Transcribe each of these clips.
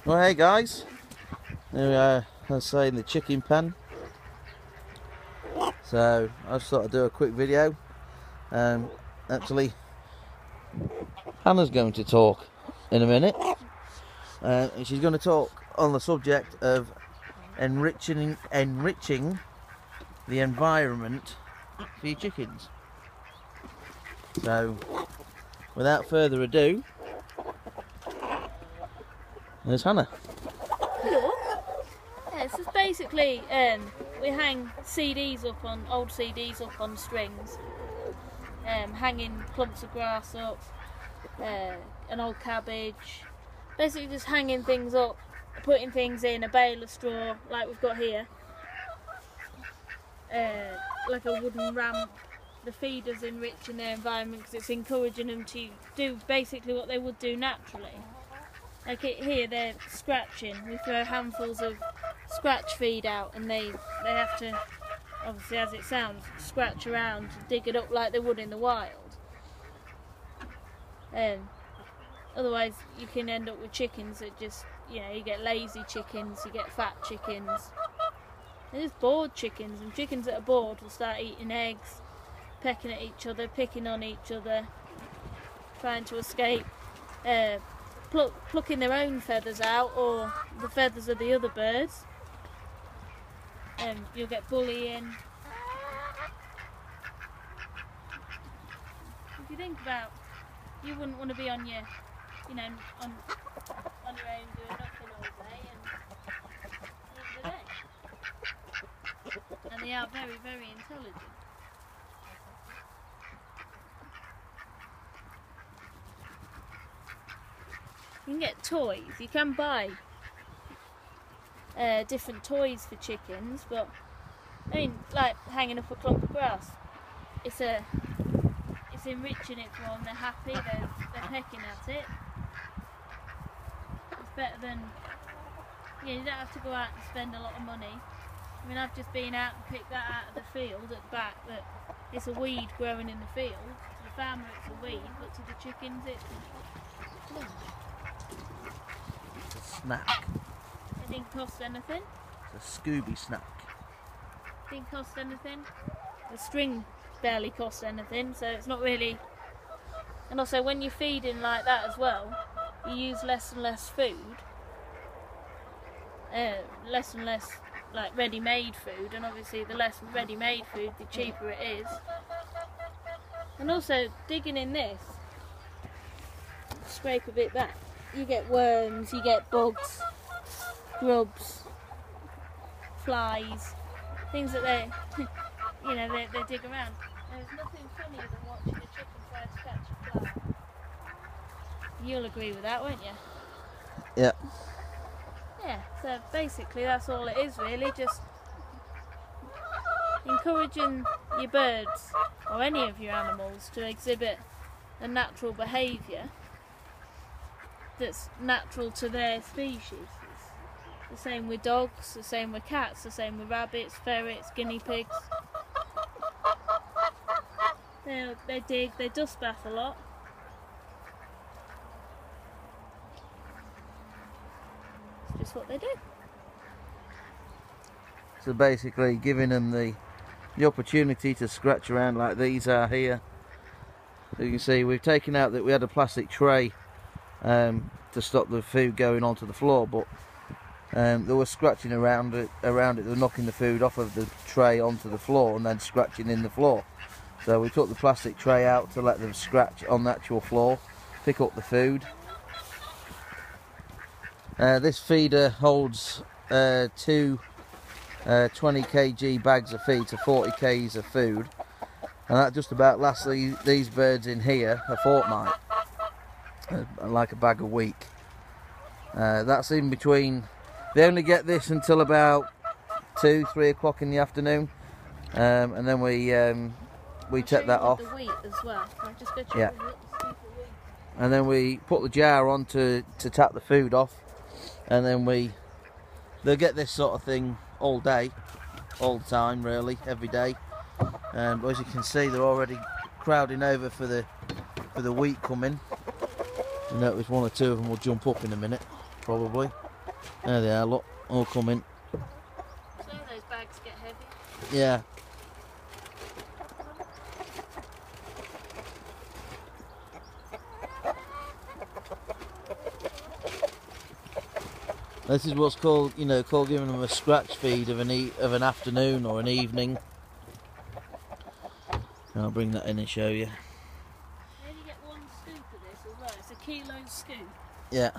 Well, hey guys, here we are, let's say, in the chicken pen. So I just thought I'd do a quick video. Actually, Hannah's going to talk in a minute, and she's going to talk on the subject of enriching the environment for your chickens. So, without further ado, there's Hannah. Yeah, so basically we hang CDs up on old CDs up on strings, hanging clumps of grass up, an old cabbage, basically just hanging things up, putting things in a bale of straw like we've got here, like a wooden ramp. The feeders enriching their environment because it's encouraging them to do basically what they would do naturally. Like here they're scratching, we throw handfuls of scratch feed out and they have to, obviously as it sounds, scratch around, dig it up like they would in the wild. Otherwise you can end up with chickens that just, you get lazy chickens, you get fat chickens. They're just bored chickens, and chickens that are bored will start eating eggs, pecking at each other, picking on each other, trying to escape, plucking their own feathers out or the feathers of the other birds. You'll get bullying. If you think about, you wouldn't want to be on your, on your own doing nothing all day and the day. And they are very, very intelligent. You can get toys, you can buy different toys for chickens, but I mean, like hanging up a clump of grass, it's enriching it for them. They're happy, they're pecking at it. It's better than, you don't have to go out and spend a lot of money. I mean, I've just been out and picked that out of the field at the back, that it's a weed growing in the field. To the farmer it's a weed, but to the chickens it's Snack. It didn't cost anything. It's a Scooby snack. Didn't cost anything. The string barely cost anything, so it's not really. And also, when you're feeding like that as well, you use less and less food, less and less like ready-made food, and obviously the less ready-made food, the cheaper it is. And also, digging in this, scrape a bit back. You get worms, you get bugs, grubs, flies, things that they dig around. There's nothing funnier than watching a chicken try to catch a fly. You'll agree with that, won't you? Yeah. Yeah, so basically that's all it is really, just encouraging your birds, or any of your animals, to exhibit a natural behaviour that's natural to their species. It's the same with dogs, the same with cats, the same with rabbits, ferrets, guinea pigs. They dig, they dust bath a lot. It's just what they do. So basically giving them the opportunity to scratch around like these are here. So you can see we've taken out that we had a plastic tray to stop the food going onto the floor, but they were scratching around it. They were knocking the food off of the tray onto the floor and then scratching in the floor. So we took the plastic tray out to let them scratch on the actual floor, pick up the food. This feeder holds two 20 kg bags of feed to 40 kgs of food, and that just about lasts these birds in here a fortnight, like a bag a week. That's in between. They only get this until about 2-3 o'clock in the afternoon, and then we take that off. The wheat as well. I'll just go check Yeah. the wheat. And then we put the jar on to tap the food off, and then they'll get this sort of thing all day, all the time, really, every day. But as you can see, they're already crowding over for the wheat coming. You notice one or two of them will jump up in a minute, probably. There they are, look, all coming. So those bags get heavy. Yeah. This is what's called, you know, giving them a scratch feed of an afternoon or an evening. I'll bring that in and show you. They only get 1 scoop of this as well. It's a kilo scoop. Yeah.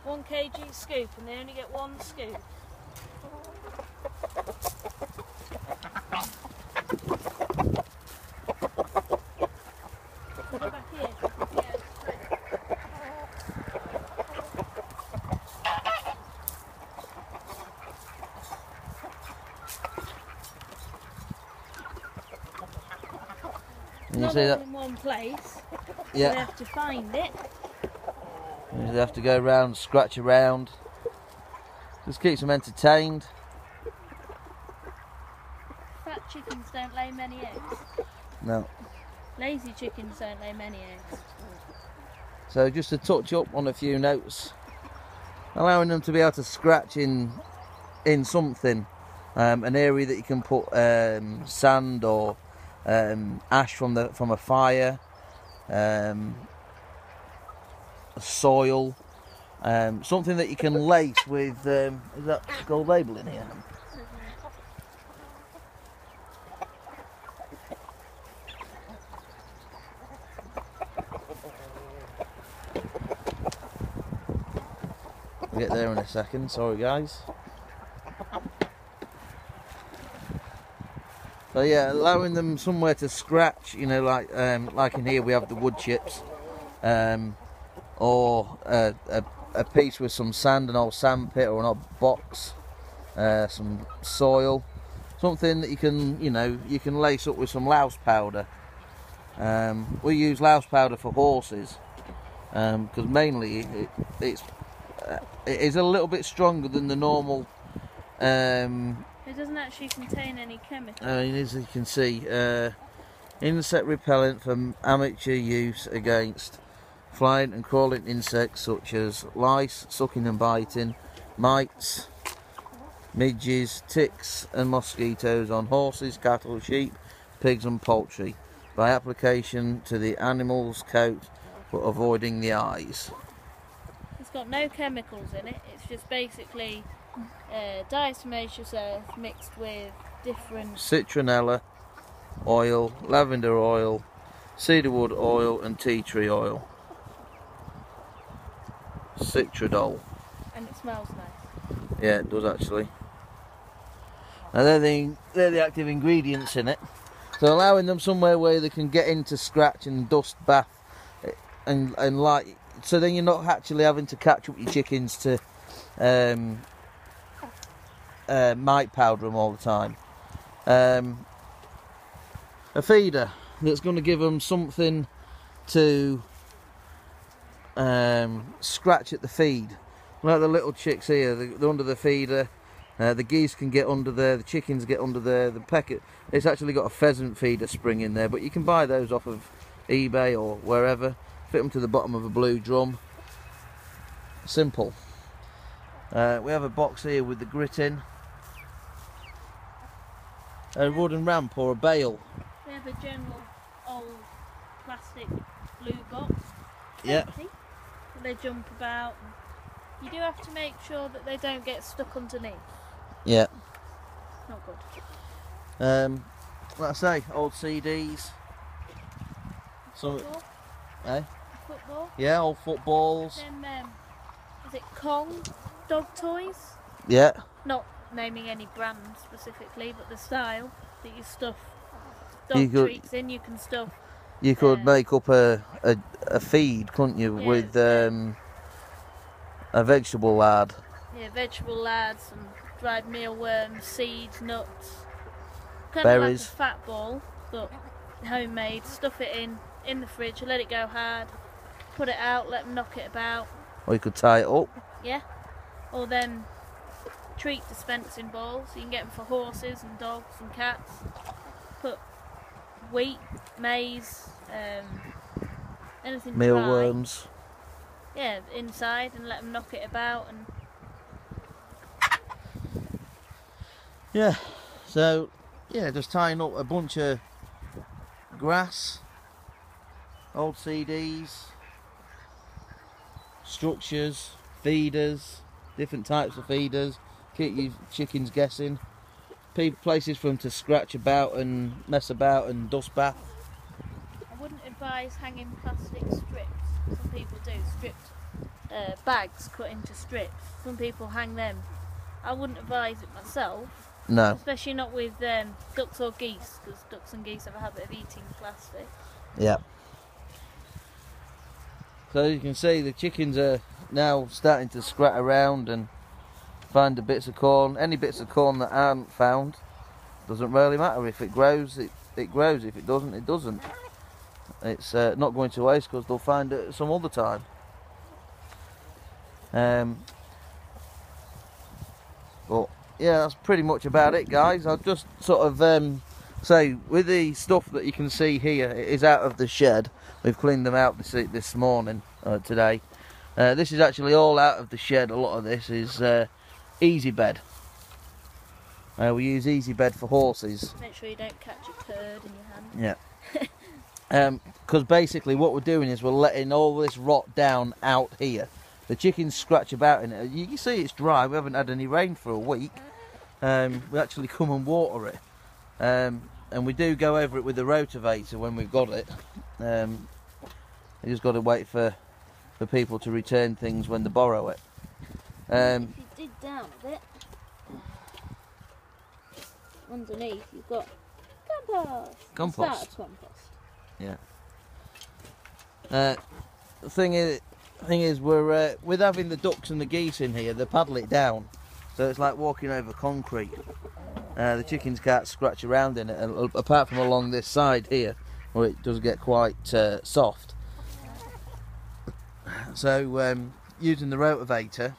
1 kg scoop, and they only get 1 scoop. Put it back here. Yeah, And you not see all that? in one place. Yeah. We have to find it. You have to go around, scratch around. Just keeps them entertained. Fat chickens don't lay many eggs. No. Lazy chickens don't lay many eggs. So just to touch up on a few notes, allowing them to be able to scratch in something, an area that you can put sand or ash from a fire, soil, something that you can lace with. Is that gold label in here? We'll get there in a second. Sorry, guys. So yeah, allowing them somewhere to scratch, you know, like in here we have the wood chips, or a piece with some sand, an old sand pit or an old box, some soil, something that you can, you know, you can lace up with some louse powder. We use louse powder for horses because mainly it is a little bit stronger than the normal. It doesn't actually contain any chemicals. As you can see, insect repellent for amateur use against flying and crawling insects such as lice, sucking and biting, mites, midges, ticks and mosquitoes on horses, cattle, sheep, pigs and poultry by application to the animal's coat but avoiding the eyes. It's got no chemicals in it. It's just basically diatomaceous earth mixed with different citronella oil, lavender oil, cedarwood oil and tea tree oil. Citradol. And it smells nice. Yeah, it does actually. Now they're the active ingredients in it. So allowing them somewhere where they can get into scratch and dust bath and light, so then you're not actually having to catch up your chickens to mite powder them all the time. A feeder that's going to give them something to scratch at the feed. Like the little chicks here, they're under the feeder. The geese can get under there, the chickens get under there, the pecker. It's actually got a pheasant feeder spring in there, but you can buy those off of eBay or wherever. Fit them to the bottom of a blue drum. Simple. We have a box here with the grit in. A wooden ramp or a bale. We have a general old plastic blue box. Yeah. Empty. They jump about. You do have to make sure that they don't get stuck underneath. Yeah. Not good. Like I say, old CDs. Some. Football? Eh? Football? Yeah, old footballs. Then, is it Kong dog toys? Yeah. Not naming any brand specifically, but the style that you stuff You dog could- treats in, you can stuff. You could make up a feed, couldn't you, Yeah, with a vegetable lard. Yeah, vegetable lads and dried mealworms, seeds, nuts. Kind Berries. of like a fat ball, but homemade. Stuff it in the fridge, let it go hard, put it out, let them knock it about. Or you could tie it up. Yeah. Or then treat dispensing balls. You can get them for horses and dogs and cats. Put wheat, maize, anything dry. Mealworms. Yeah, inside and let them knock it about, and Yeah, so yeah, just tying up a bunch of grass, old CDs, structures, feeders, different types of feeders, keep your chickens guessing, places for them to scratch about and mess about and dust bath. I wouldn't advise hanging plastic strips. Some people do, stripped bags cut into strips. Some people hang them. I wouldn't advise it myself. No. Especially not with ducks or geese, because ducks and geese have a habit of eating plastic. Yeah. So you can see the chickens are now starting to scrat around and find the bits of corn. Any bits of corn that aren't found, doesn't really matter. If it grows, it grows. If it doesn't, it doesn't. It's not going to waste because they'll find it some other time. But yeah, that's pretty much about it, guys. I'll just sort of say, with the stuff that you can see here, it is out of the shed. We've cleaned them out this morning, today. This is actually all out of the shed. A lot of this is easy bed. We use easy bed for horses. Make sure you don't catch a turd in your hand. Yeah. Because basically what we're doing is we're letting all this rot down out here. The chickens scratch about in it. You can see it's dry. We haven't had any rain for a week. We actually come and water it. And we do go over it with the rotavator when we've got it. You just got to wait for people to return things when they borrow it. If you dig down a bit, underneath you've got compost. Compost. Starter compost. Yeah. The thing is, we're with having the ducks and the geese in here. They paddle it down, so it's like walking over concrete. The chickens can't scratch around in it, apart from along this side here, where it does get quite soft. So using the rotavator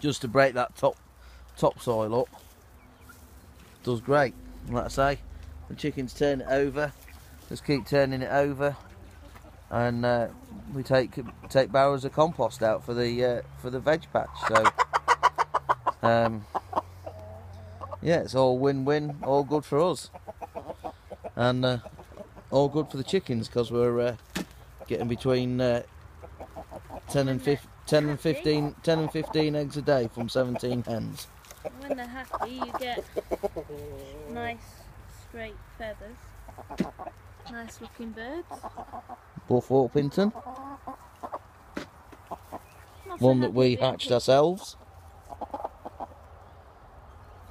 just to break that topsoil up does great. And like I say, the chickens turn it over. Just keep turning it over, and we take barrels of compost out for the veg patch. So yeah, it's all win-win, all good for us, and all good for the chickens, because we're getting between 10 and 15 eggs a day from 17 hens. When they're happy, you get nice straight feathers, nice looking birds. Buff Orpington, Not so one that happy we with the hatched ourselves.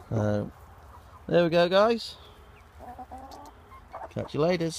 There we go, guys. Catch you later.